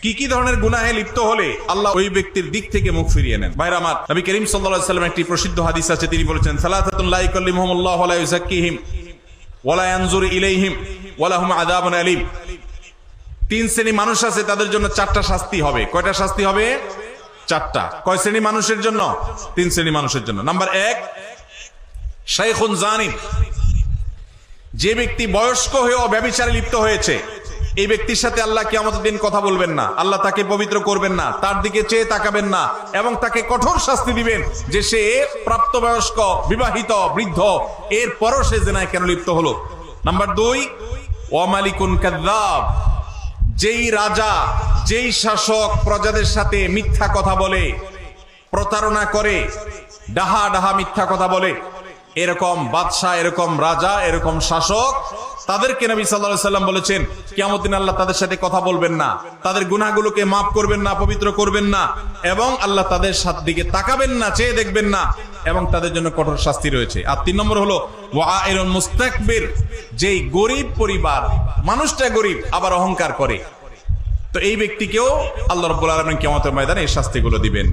কি কি ধরনের গুনাহে লিপ্ত হলে আল্লাহ ওই ব্যক্তির দিক থেকে মুখ ফিরিয়ে নেন। ভাইরা আমার, নবী করিম সাল্লাল্লাহু আলাইহি ওয়াসাল্লাম একটি প্রসিদ্ধ হাদিস আছে, তিনি বলেছেন সালাসাতুন লা ইয়াকাল্লিমুহুমুল্লাহু ওয়া লা ইউযাক্কিহিম ওয়া লা ইয়ানজুরু ইলাইহিম ওয়া লাহুম আযাবুন আলীম। তিন শ্রেণী মানুষ আছে, তাদের জন্য চারটা শাস্তি হবে। কয়টা শাস্তি হবে? চারটা। কয় শ্রেণী মানুষের জন্য? তিন শ্রেণী মানুষের জন্য। নাম্বার 1, শাইখুন জানিন, যে ব্যক্তি বয়স্ক হয়েও ব্যভিচারে লিপ্ত হয়েছে, এই ব্যক্তির সাথে আল্লাহ কিয়ামতের দিন কথা বলবেন না, আল্লাহ তাকে পবিত্র করবেন না, তার দিকে চেয়ে তাকাবেন না, এবং তাকে কঠোর শাস্তি দিবেন যে সে প্রাপ্তবয়স্ক, বিবাহিত, বৃদ্ধ, এর পরও সে জিনায় কেন লিপ্ত হলো। নাম্বার 2, ওয়া মালিকুন কাযযাব, যেই রাজা, যেই শাসক প্রজাদের সাথে মিথ্যা কথা বলে, প্রতারণা করে, ডাহা ডাহা মিথ্যা কথা বলে, এরকম বাদশাহ, এরকম রাজা, এরকম শাসক, তাদেরকে নবী সাল্লাল্লাহু আলাইহি ওয়াসাল্লাম বলেছেন কিয়ামতের দিন আল্লাহ তাদের সাথে কথা বলবেন না, তাদের গুনাহগুলোকে মাফ করবেন না, পবিত্র করবেন না, এবং আল্লাহ তাদের দিকে তাকাবেন না, চেয়ে দেখবেন না, এবং তাদের জন্য কঠোর শাস্তি রয়েছে। আর 3 নম্বর হলো ওয়াইলুন মুস্তাকবির, যেই গরিব পরিবার, মানুষটা গরিব আবার অহংকার করে, তো এই ব্যক্তিকেও আল্লাহ রাব্বুল আলামিন কিয়ামতের ময়দানে এই শাস্তিগুলো দিবেন।